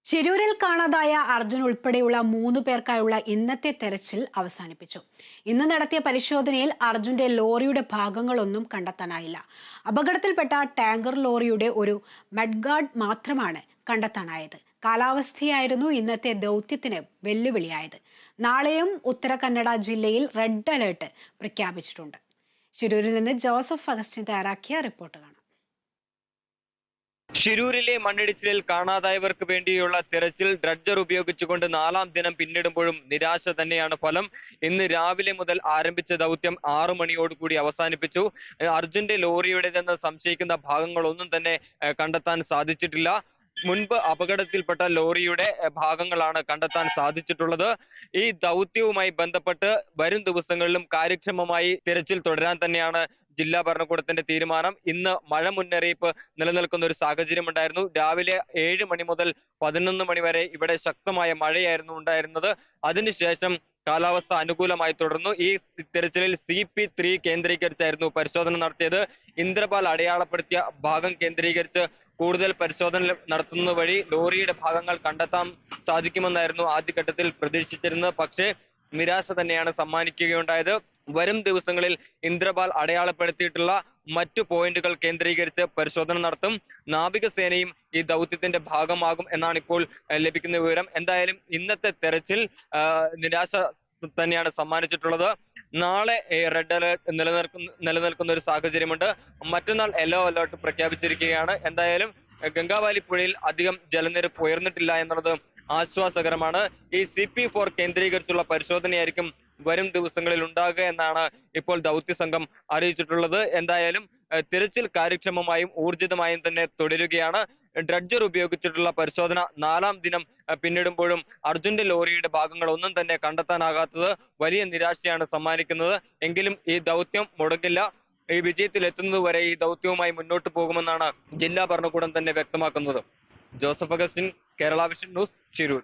ശിരൂരിൽ കാണാതായ അർജുൻ ഉൾപ്പെടെയുള്ള 3 പേർക്കായുള്ള ഇന്നത്തെ തെരച്ചിൽ അവസാനിപ്പിച്ചു. ഇന്ന് നടത്തിയ പരിശോധനയിൽ അർജുന്റെ ലോറിയുടെ ഭാഗങ്ങളൊന്നും കണ്ടെത്താനായില്ല. അപകടത്തിൽപ്പെട്ട ടാങ്കർ ലോറിയുടെ ഒരു മഡ്ഗാർഡ് മാത്രമാണ് കണ്ടെത്താനായത്. കാലാവസ്ഥയായിരുന്നു ഇന്നത്തെ ദൗത്യത്തിന് വെല്ലുവിളിയായത്. നാളെയും ഉത്തര കന്നഡ ജില്ലയിൽ റെഡ് അലേർട്ട് പ്രഖ്യാപിച്ചിട്ടുണ്ട്. ശിരൂരിൽ നിന്ന് ജോസഫ് അഗസ്റ്റിൻ തയ്യാറാക്കിയ റിപ്പോർട്ട് കാണാം. ഷിരൂരിലെ മണ്ണിടിച്ചിലിൽ കാണാതായവർക്ക് വേണ്ടിയുള്ള തിരച്ചിൽ ഡ്രഡ്ജർ ഉപയോഗിച്ചുകൊണ്ട് 4ാം ദിനം പിന്നിടുമ്പോഴും നിരാശ തന്നെയാണ് ഫലം. ഇന്ന് രാവിലെ മുതൽ ആരംഭിച്ച ദൗത്യം 6 മണിയോടുകൂടി അവസാനിപ്പിച്ചു. അർജുന്റെ ലോറിയുടേതെന്ന് സംശയിക്കുന്ന ഭാഗങ്ങളൊന്നും തന്നെ കണ്ടെത്താൻ സാധിച്ചിട്ടില്ല. മുൻപ് അപകടത്തിൽപ്പെട്ട ലോറിയുടെ ഭാഗങ്ങളാണ് കണ്ടെത്താൻ സാധിച്ചിട്ടുള്ളത്. ഈ ദൗത്യവുമായി ബന്ധപ്പെട്ട് വരും ദിവസങ്ങളിലും കാര്യക്ഷമമായി തിരച്ചിൽ തുടരാൻ തന്നെയാണ് ജില്ലാ ഭരണകൂടത്തിന്റെ തീരുമാനം. ഇന്ന് മഴ മുന്നറിയിപ്പ് നിലനിൽക്കുന്ന ഒരു സാഹചര്യം ഉണ്ടായിരുന്നു. രാവിലെ 7 മണി മുതൽ 11 മണി വരെ ഇവിടെ ശക്തമായ മഴയായിരുന്നു ഉണ്ടായിരുന്നത്. അതിനുശേഷം കാലാവസ്ഥ അനുകൂലമായി തുടർന്നു. ഈ തിരച്ചിലിൽ CP3 കേന്ദ്രീകരിച്ചായിരുന്നു പരിശോധന നടത്തിയത്. ഇന്ദ്രപാൽ അടയാളപ്പെടുത്തിയ ഭാഗം കേന്ദ്രീകരിച്ച് കൂടുതൽ പരിശോധന നടത്തുന്നത് വഴി ലോറിയുടെ ഭാഗങ്ങൾ കണ്ടെത്താൻ സാധിക്കുമെന്നായിരുന്നു ആദ്യഘട്ടത്തിൽ പ്രതീക്ഷിച്ചിരുന്നത്. പക്ഷേ നിരാശ തന്നെയാണ് സമ്മാനിക്കുകയുണ്ടായത്. വരും ദിവസങ്ങളിൽ ഇന്ദ്രപാൽ അടയാളപ്പെടുത്തിയിട്ടുള്ള മറ്റു പോയിന്റുകൾ കേന്ദ്രീകരിച്ച് പരിശോധന നടത്തും. നാവികസേനയും ഈ ദൗത്യത്തിന്റെ ഭാഗമാകും എന്നാണ് ഇപ്പോൾ ലഭിക്കുന്ന വിവരം. എന്തായാലും ഇന്നത്തെ തെരച്ചിൽ നിരാശ തന്നെയാണ് സമ്മാനിച്ചിട്ടുള്ളത്. നാളെ റെഡ് അലേർട്ട് നിലനിൽക്കുന്ന ഒരു സാഹചര്യമുണ്ട്. മറ്റന്നാൾ യെല്ലോ അലേർട്ട് പ്രഖ്യാപിച്ചിരിക്കുകയാണ്. എന്തായാലും ഗംഗാവാലി പുഴയിൽ അധികം ജലനിരപ്പ് ഉയർന്നിട്ടില്ല എന്നുള്ളത് ആശ്വാസകരമാണ്. ഈ CP4 കേന്ദ്രീകരിച്ചുള്ള പരിശോധനയായിരിക്കും വരും ദിവസങ്ങളിൽ ഉണ്ടാകുക എന്നാണ് ഇപ്പോൾ ദൗത്യ സംഘം അറിയിച്ചിട്ടുള്ളത്. എന്തായാലും തിരച്ചിൽ കാര്യക്ഷമമായും ഊർജിതമായും തന്നെ തുടരുകയാണ്. ഡ്രഡ്ജർ ഉപയോഗിച്ചിട്ടുള്ള പരിശോധന 4ാം ദിനം പിന്നിടുമ്പോഴും അർജുന്റെ ലോറിയുടെ ഭാഗങ്ങൾ ഒന്നും തന്നെ കണ്ടെത്താനാകാത്തത് വലിയ നിരാശയാണ് സമ്മാനിക്കുന്നത്. എങ്കിലും ഈ ദൗത്യം മുടങ്ങില്ല. ഈ വിജയത്തിൽ എത്തുന്നതുവരെ ഈ ദൗത്യവുമായി മുന്നോട്ട് പോകുമെന്നാണ് ജില്ലാ ഭരണകൂടം തന്നെ വ്യക്തമാക്കുന്നത്. Joseph Augustine, Kerala vision news, Shirur.